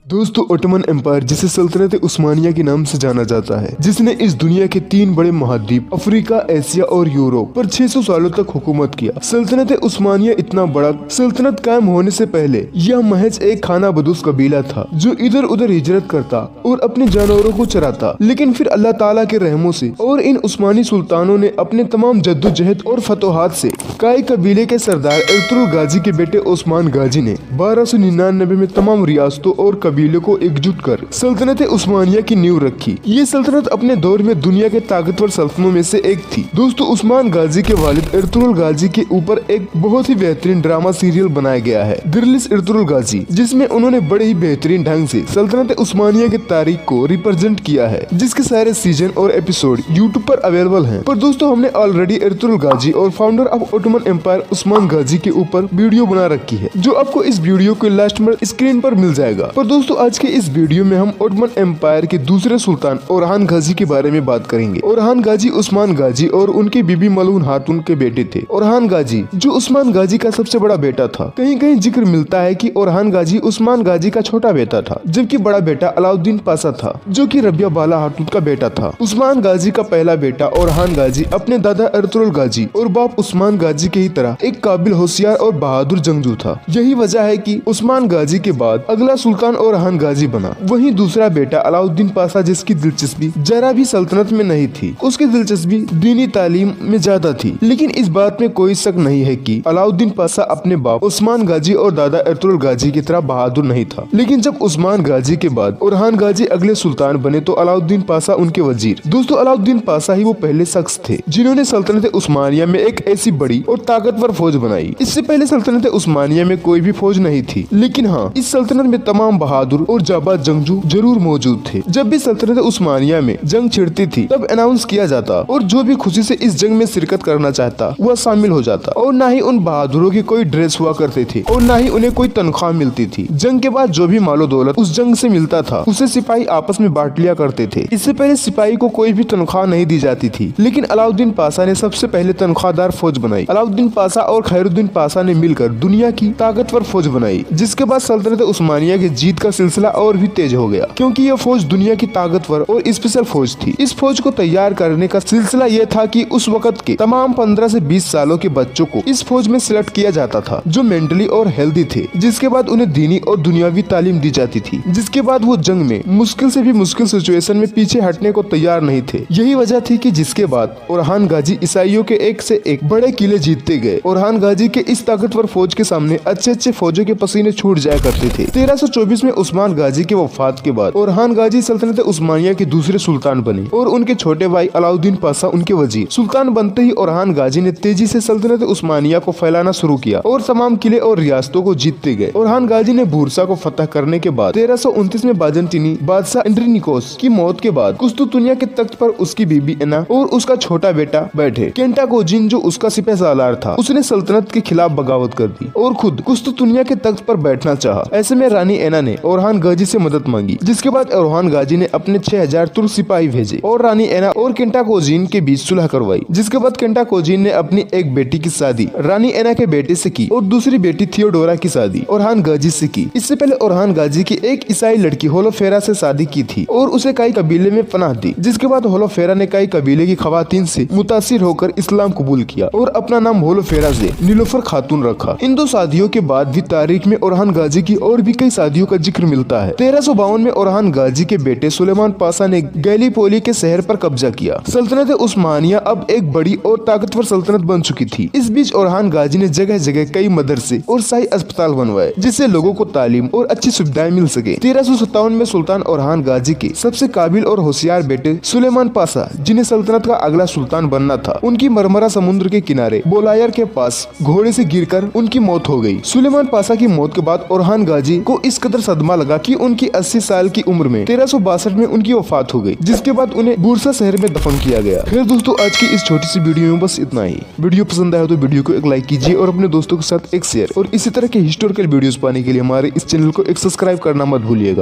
दोस्तों, Ottoman empire जिसे सल्तनत उस्मानिया के नाम से जाना जाता है, जिसने इस दुनिया के 3 बड़े महाद्वीप अफ्रीका, एशिया और यूरोप पर 600 सालों तक हुकूमत किया। सल्तनत उस्मानिया इतना बड़ा सल्तनत कायम होने से पहले यह महज एक खाना बदोश कबीला था जो इधर उधर हिजरत करता और अपने जानवरों को चराता। लेकिन फिर अल्लाह ताला के रहमों से और इन उस्मानी सुल्तानों ने अपने तमाम जद्दोजहद और फतोहात से काई कबीले के सरदार एर्तुगरुल गाजी के बेटे ओस्मान गाजी ने 1299 में तमाम रियासतों और कबीलों को एकजुट कर सल्तनत उस्मानिया की नींव रखी। ये सल्तनत अपने दौर में दुनिया के ताकतवर सल्तनतों में से एक थी। दोस्तों, उस्मान गाजी के वालिद एर्तुगरुल गाजी के ऊपर एक बहुत ही बेहतरीन ड्रामा सीरियल बनाया गया है, दिरलिस एर्तुगरुल गाजी, जिसमें उन्होंने बड़े ही बेहतरीन ढंग से सल्तनत उस्मानिया की तारीख को रिप्रेजेंट किया है, जिसके सारे सीजन और एपिसोड यूट्यूब पर अवेलेबल हैं। पर दोस्तों, हमने ऑलरेडी एर्तुगरुल गाजी और founder of Ottoman empire Osman Ghazi के ऊपर वीडियो बना रखी है, जो आपको इस वीडियो के लास्ट में स्क्रीन पर मिल जाएगा। पर दोस्तों, आज के इस वीडियो में हम ओटोमन एम्पायर के दूसरे सुल्तान ओरहान गाजी के बारे में बात करेंगे। ओरहान गाजी उस्मान गाजी और उनकी बीबी मलून हातून के बेटे थे। ओरहान गाजी जो उस्मान गाजी का सबसे बड़ा बेटा था। कहीं कहीं जिक्र मिलता है कि ओरहान गाजी उस्मान गाजी का छोटा बेटा था, जबकि बड़ा बेटा अलाउद्दीन पासा था, जो कि रबिया बाला हातून का बेटा था। उस्मान गाजी का पहला बेटा ओरहान गाजी अपने दादा एर्तुगरुल गाजी और बाप उस्मान गाजी की ही तरह एक काबिल, होशियार और बहादुर जंगजू था। यही वजह है कि उस्मान गाजी के बाद अगला सुल्तान ओरहान गाजी बना। वहीं दूसरा बेटा अलाउद्दीन पासा, जिसकी दिलचस्पी जरा भी सल्तनत में नहीं थी, उसकी दिलचस्पी दीनी तालीम में ज्यादा थी। लेकिन इस बात में कोई शक नहीं है कि अलाउद्दीन पासा अपने बाप उस्मान गाजी और दादा एर्तुगरुल गाजी की तरह बहादुर नहीं था। लेकिन जब उस्मान गाजी के बाद ओरहान गाजी अगले सुल्तान बने तो अलाउद्दीन पासा उनके वजीर। दोस्तों, अलाउद्दीन पासा ही वो पहले शख्स थे जिन्होंने सल्तनत उस्मानिया में एक ऐसी बड़ी और ताकतवर फौज बनाई। इससे पहले सल्तनत उस्मानिया में कोई भी फौज नहीं थी, लेकिन हाँ, इस सल्तनत में तमाम बहादुर और जाबाज जंगजू जरूर मौजूद थे। जब भी सल्तनत उस्मानिया में जंग छिड़ती थी तब अनाउंस किया जाता और जो भी खुशी से इस जंग में शिरकत करना चाहता वह शामिल हो जाता। और न ही उन बहादुरों की कोई ड्रेस हुआ करते थे और न ही उन्हें कोई तनख्वाह मिलती थी। जंग के बाद जो भी मालो दौलत उस जंग से मिलता था उसे सिपाही आपस में बांट लिया करते थे। इससे पहले सिपाही को कोई भी तनख्वाह नहीं दी जाती थी, लेकिन अलाउद्दीन पासा ने सबसे पहले तनख्वाहदार फौज बनाई। अलाउद्दीन पासा और खैरुद्दीन पासा ने मिलकर दुनिया की ताकतवर फौज बनाई, जिसके बाद सल्तनत उस्मानिया की जीत का सिलसिला और भी तेज हो गया, क्योंकि यह फौज दुनिया की ताकतवर और स्पेशल फौज थी। इस फौज को तैयार करने का सिलसिला यह था कि उस वक्त के तमाम 15 से 20 सालों के बच्चों को इस फौज में सिलेक्ट किया जाता था, जो मेंटली और हेल्दी थे, जिसके बाद उन्हें दीनी और दुनियावी तालीम दी जाती थी, जिसके बाद वो जंग में मुश्किल से भी मुश्किल सिचुएशन में पीछे हटने को तैयार नहीं थे। यही वजह थी कि जिसके बाद ओरहान गाजी ईसाइयों के एक से एक बड़े किले जीतते गए। ओरहान गाजी के इस ताकतवर फौज के सामने अच्छे अच्छे फौजों के पसीने छूट जाया करते थे। 1324 में उस्मान गाजी के वफात के बाद ओरहान गाजी सल्तनत उस्मानिया के दूसरे सुल्तान बने और उनके छोटे भाई अलाउद्दीन पासा उनके वजीर। सुल्तान बनते ही ओरहान गाजी ने तेजी से सल्तनत उस्मानिया को फैलाना शुरू किया और तमाम किले और रियासतों को जीतते गए। ओरहान गाजी ने बुरसा को फतह करने के बाद 1329 में बाजंतीनी बादशाह एंड्रोनिकोस की मौत के बाद कुस्तुतुनिया के तख्त पर उसकी बीबी एना और उसका छोटा बेटा बैठे। केंटाकोजिन जो उसका सिपह सालार था, उसने सल्तनत के खिलाफ बगावत कर दी और खुद कुस्तुतुनिया के तख्त पर बैठना चाहा। ऐसे में रानी एना ने ओरहान गाजी से मदद मांगी, जिसके बाद ओरहान गाजी ने अपने 6000 तुर्क सिपाही भेजे और रानी एना और केंटाकोजिन के बीच सुलह करवाई। जिसके बाद केंटाकोजिन ने अपनी एक बेटी की शादी रानी एना के बेटे से की और दूसरी बेटी थियोडोरा की शादी ओरहान गाजी से की। इससे पहले ओरहान गाजी की एक ईसाई लड़की होलोफेरा से शादी की थी और उसे काई कबीले में पनाह दी। जिसके बाद होलोफेरा ने काई कबीले की खवातीन से मुतासिर होकर इस्लाम कबूल किया और अपना नाम होलोफेरा से नीलोफर खातून रखा। इन 2 शादियों के बाद भी तारीख में ओरहान गाजी की और भी कई शादियों का जिक्र मिलता है। 1352 में ओरहान गाजी के बेटे सुलेमान पासा ने गैलीपोली के शहर पर कब्जा किया। सल्तनत उस्मानिया अब एक बड़ी और ताकतवर सल्तनत बन चुकी थी। इस बीच ओरहान गाजी ने जगह जगह कई मदरसे और शाही अस्पताल बनवाए, जिससे लोगों को तालीम और अच्छी सुविधाएं मिल सके। 1357 में सुल्तान ओरहान गाजी के सबसे काबिल और होशियार बेटे सुलेमान पासा, जिन्हें सल्तनत का अगला सुल्तान बनना था, उनकी मरमरा समुद्र के किनारे बोलायर के पास घोड़े से गिरकर उनकी मौत हो गई। सुलेमान पासा की मौत के बाद ओरहान गाजी को इस कदर सदमा लगा कि उनकी 80 साल की उम्र में 1362 में उनकी वफात हो गई, जिसके बाद उन्हें बुरसा शहर में दफन किया गया। खैर दोस्तों, आज की इस छोटी सी वीडियो में बस इतना ही। वीडियो पसंद आया तो वीडियो को एक लाइक कीजिए और अपने दोस्तों के साथ एक शेयर, और इसी तरह के हिस्टोरिकल वीडियोस पाने के लिए हमारे इस चैनल को एक सब्सक्राइब करना मत भूलिएगा।